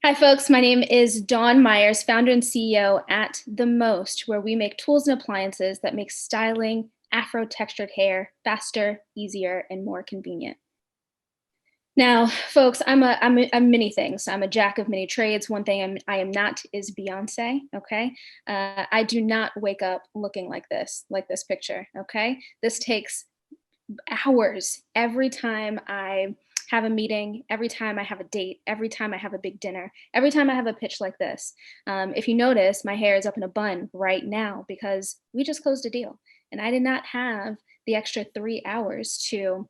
Hi, folks. My name is Dawn Myers, founder and CEO at The Most, where we make tools and appliances that make styling afro textured hair faster, easier, and more convenient. Now, folks, I'm many things. I'm a jack of many trades. One thing I am not is Beyonce. Okay, I do not wake up looking like this picture. Okay, this takes hours every time I have a meeting, every time I have a date, every time I have a big dinner, every time I have a pitch like this. If you notice, my hair is up in a bun right now because we just closed a deal and I did not have the extra 3 hours to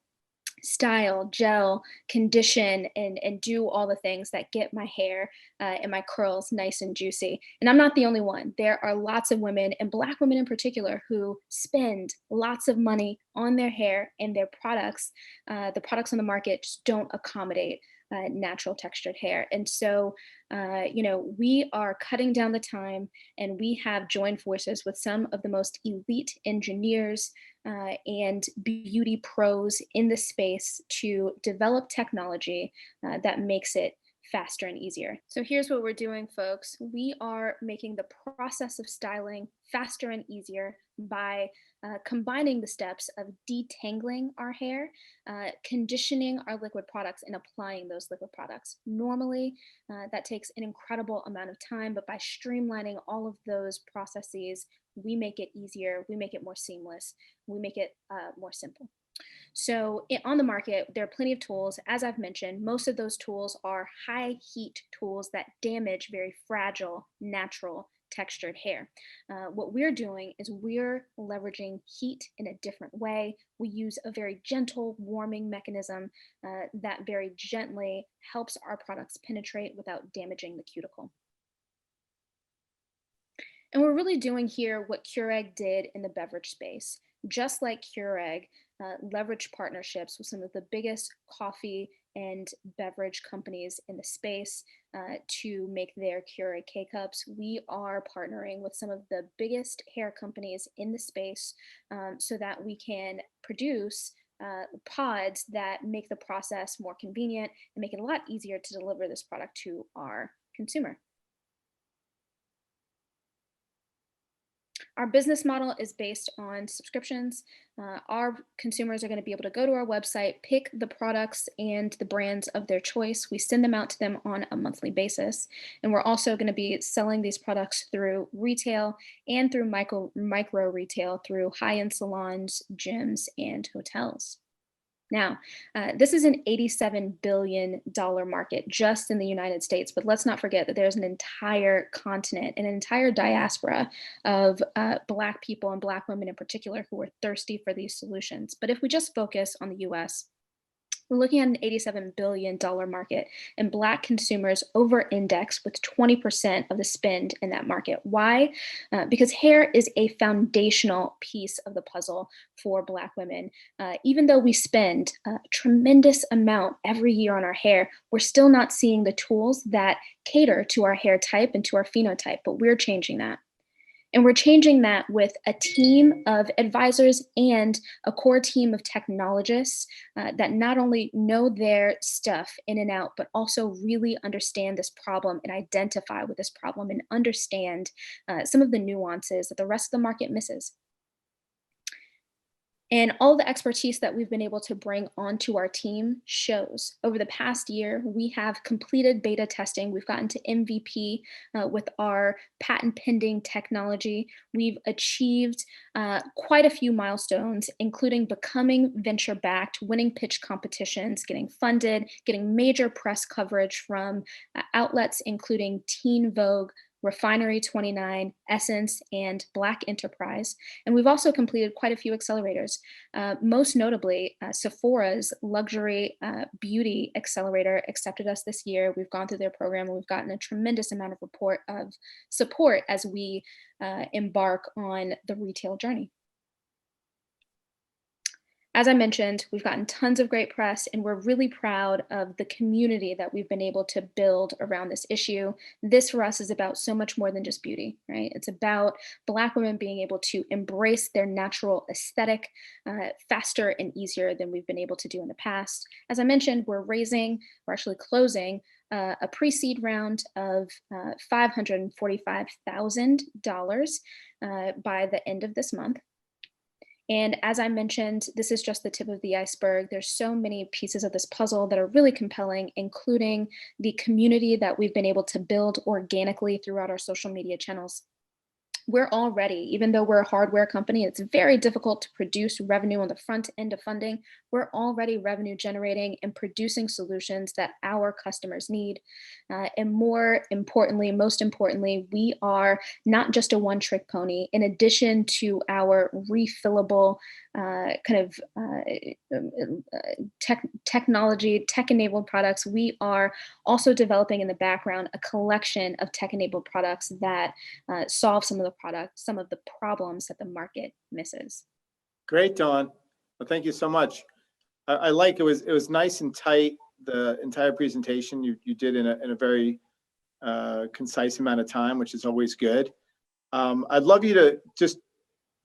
style, gel, condition, and do all the things that get my hair and my curls nice and juicy. And I'm not the only one. There are lots of women, and Black women in particular, who spend lots of money on their hair and their products. The products on the market just don't accommodate natural textured hair. And so, we are cutting down the time and we have joined forces with some of the most elite engineers and beauty pros in the space to develop technology that makes it faster and easier. So here's what we're doing, folks. We are making the process of styling faster and easier by combining the steps of detangling our hair, conditioning our liquid products, and applying those liquid products. Normally, that takes an incredible amount of time, but by streamlining all of those processes, we make it easier, we make it more seamless, we make it more simple. So on the market, there are plenty of tools. As I've mentioned, most of those tools are high heat tools that damage very fragile, natural, textured hair. What we're doing is we're leveraging heat in a different way. We use a very gentle warming mechanism that very gently helps our products penetrate without damaging the cuticle. And we're really doing here what Keurig did in the beverage space. Just like Keurig leveraged partnerships with some of the biggest coffee and beverage companies in the space to make their Keurig K cups, we are partnering with some of the biggest hair companies in the space so that we can produce pods that make the process more convenient and make it a lot easier to deliver this product to our consumer. Our business model is based on subscriptions. Our consumers are going to be able to go to our website, pick the products and the brands of their choice. We send them out to them on a monthly basis. And we're also going to be selling these products through retail and through micro retail through high-end salons, gyms, and hotels. Now, this is an $87 billion market just in the United States, but let's not forget that there's an entire continent, an entire diaspora of Black people and Black women in particular who are thirsty for these solutions. But if we just focus on the US, we're looking at an $87 billion market, and Black consumers over index with 20% of the spend in that market. Why? Because hair is a foundational piece of the puzzle for Black women. Even though we spend a tremendous amount every year on our hair, we're still not seeing the tools that cater to our hair type and to our phenotype, but we're changing that. And we're changing that with a team of advisors and a core team of technologists that not only know their stuff in and out, but also really understand this problem and identify with this problem and understand some of the nuances that the rest of the market misses. And all the expertise that we've been able to bring onto our team shows. Over the past year, we have completed beta testing. We've gotten to MVP with our patent pending technology. We've achieved quite a few milestones, including becoming venture backed, winning pitch competitions, getting funded, getting major press coverage from outlets including Teen Vogue, Refinery 29, Essence, and Black Enterprise. And we've also completed quite a few accelerators. Most notably, Sephora's luxury beauty accelerator accepted us this year. We've gone through their program and we've gotten a tremendous amount of support as we embark on the retail journey. As I mentioned, we've gotten tons of great press, and we're really proud of the community that we've been able to build around this issue. This for us is about so much more than just beauty, right? It's about Black women being able to embrace their natural aesthetic faster and easier than we've been able to do in the past. As I mentioned, we're actually closing a pre seed round of $545,000 by the end of this month. And as I mentioned, this is just the tip of the iceberg. There's so many pieces of this puzzle that are really compelling, including the community that we've been able to build organically throughout our social media channels. We're already, even though we're a hardware company, it's very difficult to produce revenue on the front end of funding. We're already revenue generating and producing solutions that our customers need. And most importantly, we are not just a one trick pony. In addition to our refillable technology, tech enabled products, we are also developing in the background a collection of tech enabled products that solve some of the problems that the market misses. Great, Dawn. Well, thank you so much. I like it was nice and tight. The entire presentation you did in a very concise amount of time, which is always good. I'd love you to just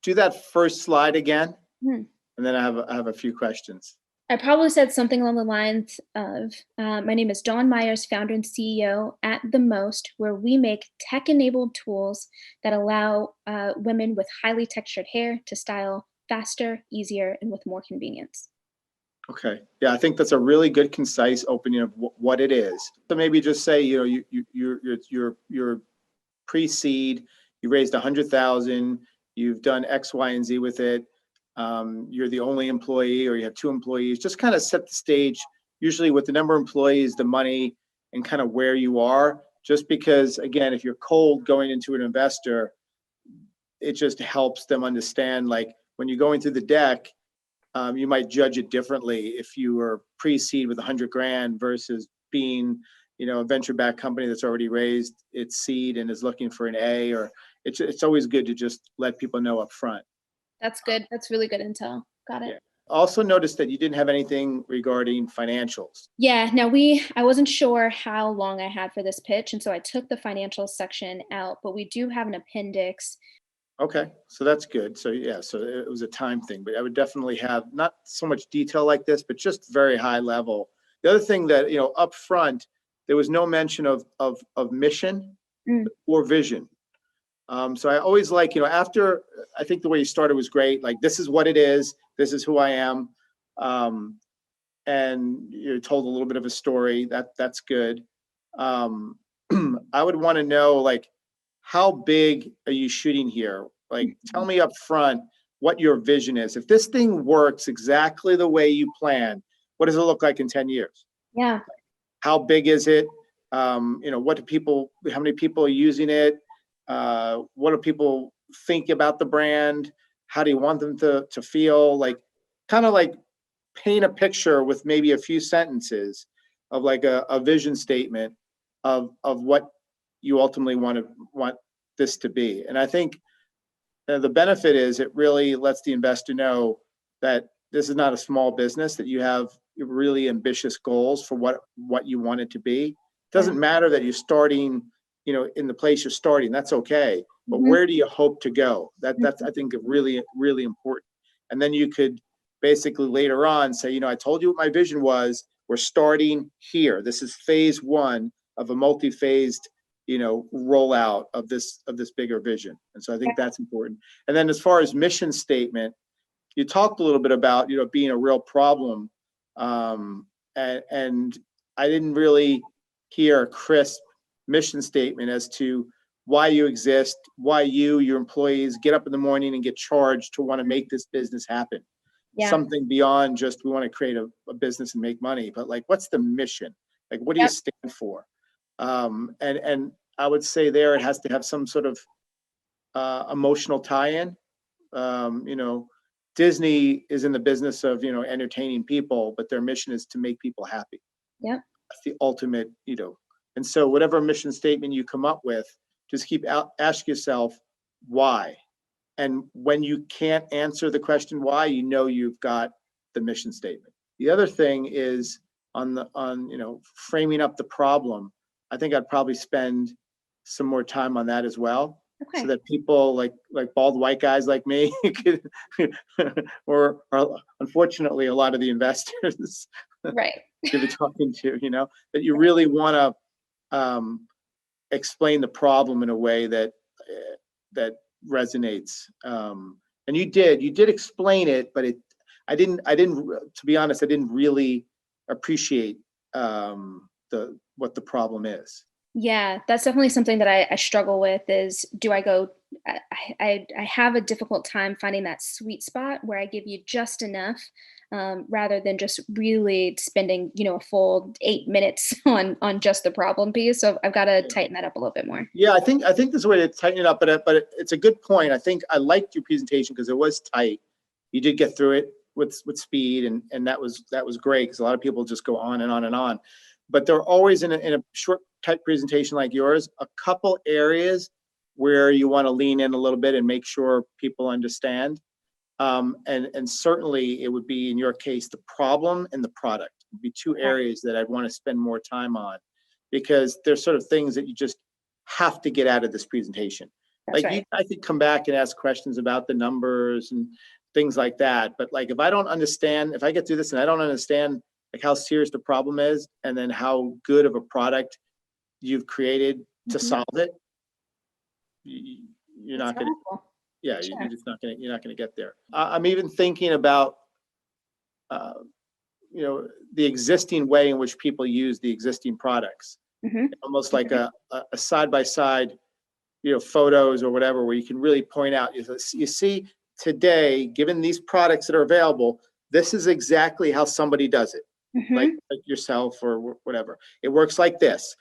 do that first slide again, and then I have a few questions. I probably said something along the lines of, my name is Dawn Myers, founder and CEO at The Most, where we make tech-enabled tools that allow women with highly textured hair to style faster, easier, and with more convenience. Okay. Yeah, I think that's a really good, concise opening of what it is. So maybe just say, you're pre-seed, you raised 100,000, you've done X, Y, and Z with it. You're the only employee, or you have two employees. Just kind of set the stage, usually with the number of employees, the money, and kind of where you are. Just because, again, if you're cold going into an investor, it just helps them understand, like, when you're going through the deck, you might judge it differently if you were pre-seed with 100 grand versus being, a venture-backed company that's already raised its seed and is looking for an A. Or it's always good to just let people know up front. That's good. That's really good intel. Got it. Yeah. Also noticed that you didn't have anything regarding financials. Yeah, now I wasn't sure how long I had for this pitch, and so I took the financials section out, but we do have an appendix. Okay, so that's good. So yeah, so it was a time thing, but I would definitely have not so much detail like this, but just very high level. The other thing that, up front, there was no mention of mission or vision. So I always like, after, I think the way you started was great. Like, this is what it is. This is who I am. And you told a little bit of a story. That's good. I would want to know, like, how big are you shooting here? Like, tell me up front what your vision is. If this thing works exactly the way you plan, what does it look like in 10 years? Yeah. How big is it? How many people are using it? What do people think about the brand? How do you want them to feel? Like, kind of like paint a picture with maybe a few sentences of like a vision statement of what you ultimately want this to be. And I think the benefit is it really lets the investor know that this is not a small business, that you have really ambitious goals for what you want it to be. It doesn't matter that you're starting, in the place you're starting. That's okay. But where do you hope to go? That's, I think, really, really important. And then you could basically later on say, I told you what my vision was. We're starting here. This is phase one of a multi-phased, rollout of this bigger vision. And so I think that's important. And then as far as mission statement, you talked a little bit about, being a real problem. And I didn't really hear a crisp mission statement as to why you exist, why your employees get up in the morning and get charged to want to make this business happen. Yeah. Something beyond just, we want to create a business and make money, but like, what's the mission? Like, what do you stand for? And I would say there, it has to have some sort of emotional tie-in. Disney is in the business of, entertaining people, but their mission is to make people happy. Yeah. That's the ultimate, and so whatever mission statement you come up with, just ask yourself why. And when you can't answer the question why, you've got the mission statement. The other thing is on framing up the problem. I think I'd probably spend some more time on that as well, so Okay. that people like bald white guys like me could, or unfortunately a lot of the investors Right. to be talking to, that you really want to explain the problem in a way that that resonates. And you did explain it, but I didn't, to be honest, I didn't really appreciate what the problem is. Yeah, that's definitely something that I struggle with is do I go I have a difficult time finding that sweet spot where I give you just enough, rather than just really spending, a full 8 minutes on just the problem piece. So I've got to tighten that up a little bit more. Yeah, I think there's a way to tighten it up, but it's a good point. I think I liked your presentation because it was tight. You did get through it with speed, and that was great, because a lot of people just go on and on and on. But there are always, in a short, tight presentation like yours, a couple areas where you want to lean in a little bit and make sure people understand. And certainly it would be, in your case, the problem and the product would be two Okay. areas that I'd want to spend more time on, because there's sort of things that you just have to get out of this presentation. That's Like right. I could come back and ask questions about the numbers and things like that. But like, if I get through this and I don't understand like how serious the problem is, and then how good of a product you've created to Mhm. solve it, you, you're It's not going to, powerful. yeah, Sure. you're not going to get there. I'm even thinking about, uh, the existing way in which people use the existing products, Mhm. almost like Mhm. a side by side, photos or whatever, where you can really point out, you see today, given these products that are available, this is exactly how somebody does it, like Mhm. yourself or whatever. It works like this.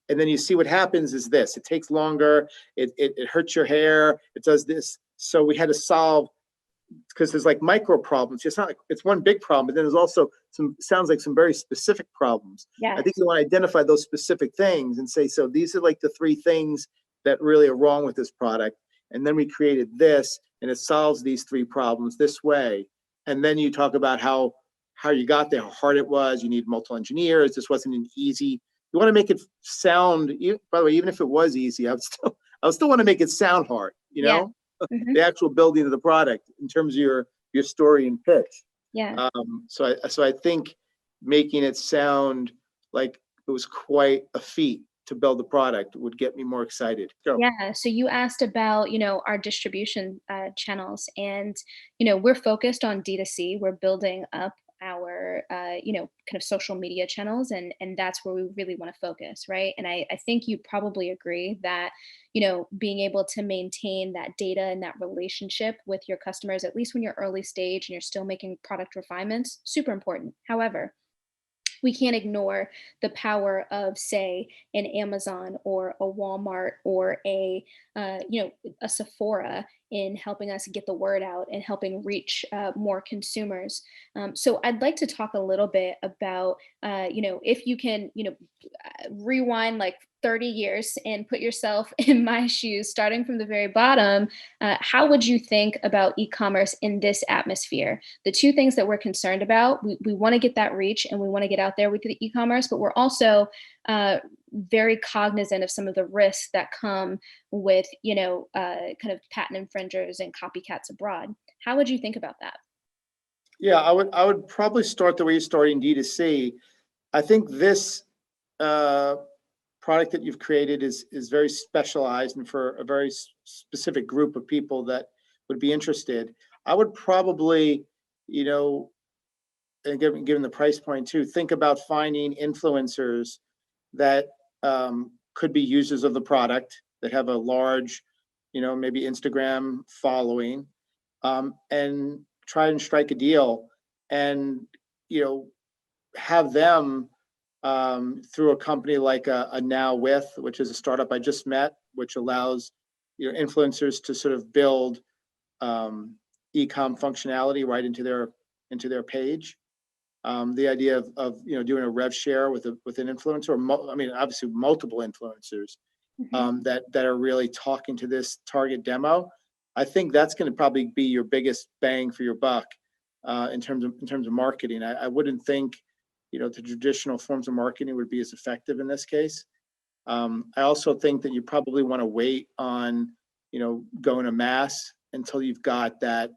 And then you see what happens is this: it takes longer, it hurts your hair, it does this. So we had to solve, because there's like micro problems. It's not like it's one big problem, but then there's also sounds like some very specific problems. I think Yes. you want to identify those specific things and say, so these are like the three things that really are wrong with this product. And then we created this, and it solves these three problems this way. And then you talk about how you got there, how hard it was. You need multiple engineers. This wasn't an easy. You want to make it sound. By the way, even if it was easy, I would still want to make it sound hard. Yeah. Mhm. The actual building of the product in terms of your story and pitch. Yeah. So I think making it sound like it was quite a feat to build the product would get me more excited. So Yeah. So you asked about, our distribution channels, and we're focused on D2C. We're building up our, kind of social media channels, and that's where we really want to focus, right? And I think you probably agree that, being able to maintain that data and that relationship with your customers, at least when you're early stage and you're still making product refinements, super important. However, we can't ignore the power of, say, an Amazon or a Walmart or a Sephora in helping us get the word out and helping reach more consumers. So I'd like to talk a little bit about, if you can, rewind like 30 years and put yourself in my shoes, starting from the very bottom. How would you think about e-commerce in this atmosphere? The two things that we're concerned about, we want to get that reach and we want to get out there with the e-commerce, but we're also very cognizant of some of the risks that come with, kind of patent infringers and copycats abroad. How would you think about that? yeah, I would probably start the way you started in D2C. I think this uh, product that you've created is very specialized and for a very specific group of people that would be interested. I would probably, and given the price point too, think about finding influencers that could be users of the product, that have a large, maybe Instagram following, and try and strike a deal, and you know have them, through a company like a Now With, which is a startup I just met, which allows influencers to sort of build e-com functionality right into their page. The idea of doing a rev share with an influencer, or I mean, obviously multiple influencers, Mhm. that are really talking to this target demo. I think that's going to probably be your biggest bang for your buck. in terms of marketing. I wouldn't think, the traditional forms of marketing would be as effective in this case. I also think that you probably want to wait on, going to mass until you've got that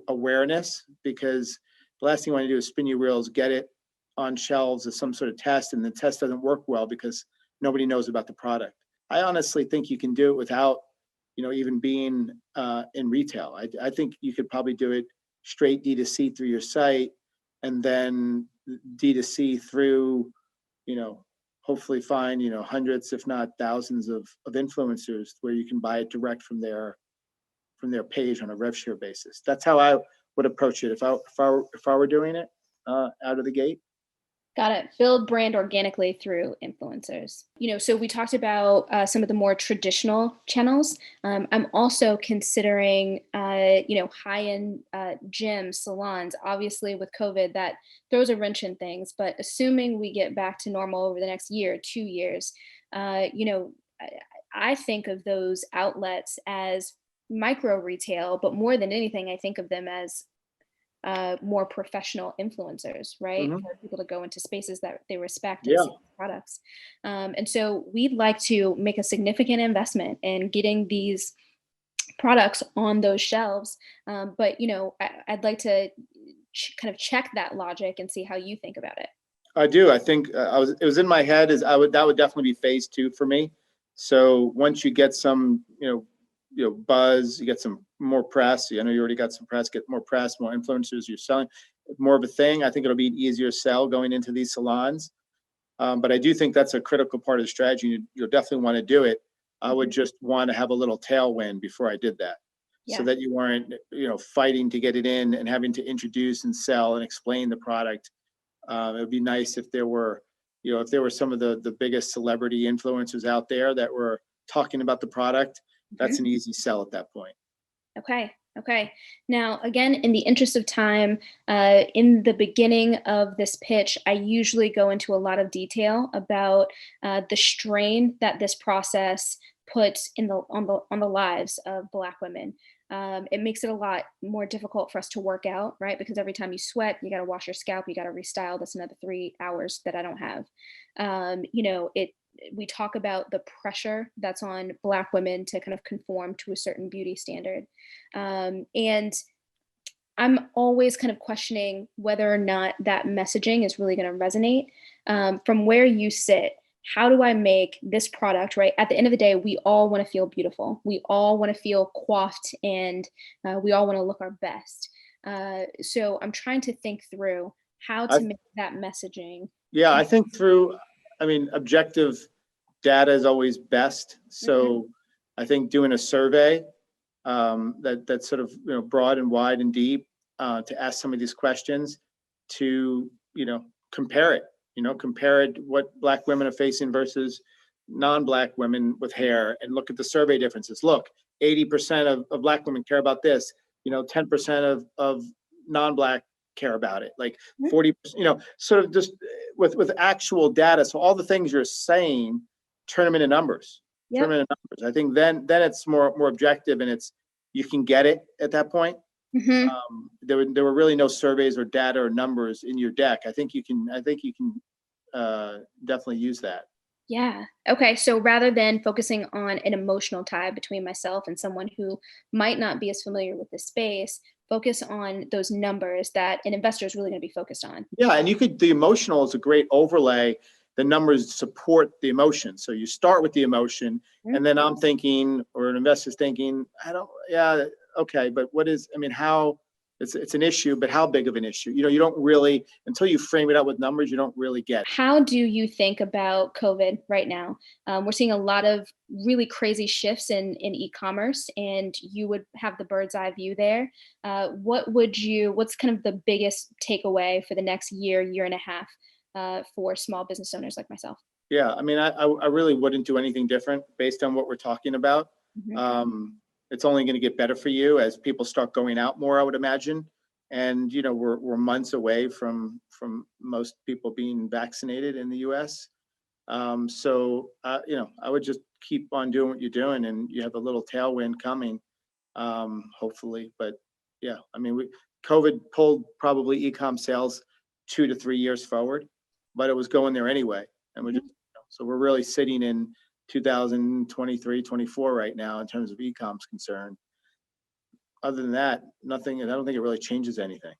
awareness, because the last thing you want to do is spin your wheels, get it on shelves as some sort of test, and the test doesn't work well because nobody knows about the product. I honestly think you can do it without, even being in retail. I think you could probably do it straight D2C through your site, and then D2C through, hopefully find, hundreds, if not thousands of influencers where you can buy it direct from their page on a rev share basis. That's how I would approach it if I were doing it out of the gate. Got it. Build brand organically through influencers. So we talked about some of the more traditional channels. I'm also considering, high-end gyms, salons. Obviously, with COVID, that throws a wrench in things. But assuming we get back to normal over the next year, 2 years, I think of those outlets as micro retail, but more than anything, I think of them as more professional influencers, right? Hmm. For people to go into spaces that they respect and Yeah, see products. And so we'd like to make a significant investment in getting these products on those shelves. But I'd like to kind of check that logic and see how you think about it. I do. I think it was in my head is that would definitely be phase two for me. So once you get some, buzz, you get some more press. I know you already got some press. Get more press, more influencers. You're selling more of a thing. I think it'll be an easier sell going into these salons. But I do think that's a critical part of the strategy. You'll definitely want to do it. I would Mhm. just want to have a little tailwind before I did that, so Yeah. that you weren't, fighting to get it in and having to introduce and sell and explain the product. It would be nice if there were, some of the biggest celebrity influencers out there that were talking about the product. That's Mhm. an easy sell at that point. Okay. Okay. Now, again, in the interest of time, in the beginning of this pitch, I usually go into a lot of detail about the strain that this process puts on the lives of Black women. It makes it a lot more difficult for us to work out, right? Because every time you sweat, you got to wash your scalp, you got to restyle. That's another 3 hours that I don't have. It we talk about the pressure that's on Black women to kind of conform to a certain beauty standard. And I'm always kind of questioning whether or not that messaging is really going to resonate. From where you sit, how do I make this product, right? At the end of the day, we all want to feel beautiful. We all want to feel coiffed, and we all want to look our best. So I'm trying to think through how I to make that messaging. Yeah, I think through, I mean, objective data is always best. Mhm. So I think doing a survey, that's sort of, broad and wide and deep, to ask some of these questions, to, compare it, compare it what Black women are facing versus non-Black women with hair, and look at the survey differences. Look, 80% of Black women care about this, 10% of non-Black care about it, like Mhm. 40%, sort of just with actual data. So all the things you're saying, turn them into numbers. Turn Yep. them into numbers. I think then it's more objective, and it's, you can get it at that point. Mhm. There were really no surveys or data or numbers in your deck. I think you can definitely use that. Yeah. Okay. So rather than focusing on an emotional tie between myself and someone who might not be as familiar with the space, focus on those numbers that an investor is really going to be focused on. Yeah, and the emotional is a great overlay. The numbers support the emotion. So you start with the emotion, Mhm. and then I'm thinking, or an investor's thinking, yeah, okay, but I mean, how, it's an issue, but how big of an issue? You don't really, until you frame it out with numbers, you don't really get it. How do you think about COVID right now? We're seeing a lot of really crazy shifts in e-commerce, and you would have the bird's eye view there. What's kind of the biggest takeaway for the next year, year and a half, for small business owners like myself? Yeah, I mean, I really wouldn't do anything different based on what we're talking about. Mhm. It's only going to get better for you as people start going out more, I would imagine. And we're months away from most people being vaccinated in the U.S. So I would just keep on doing what you're doing, and you have a little tailwind coming, hopefully. But yeah, I mean, COVID pulled probably e-com sales 2 to 3 years forward, but it was going there anyway. And so we're really sitting in 2023, 24 right now in terms of e-com's concerned. Other than that, nothing, and I don't think it really changes anything.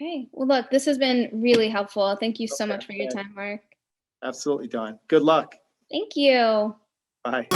Okay. Well, look, this has been really helpful. Thank you so much for your time, Mark. Absolutely, Dawn. Good luck. Thank you. Bye.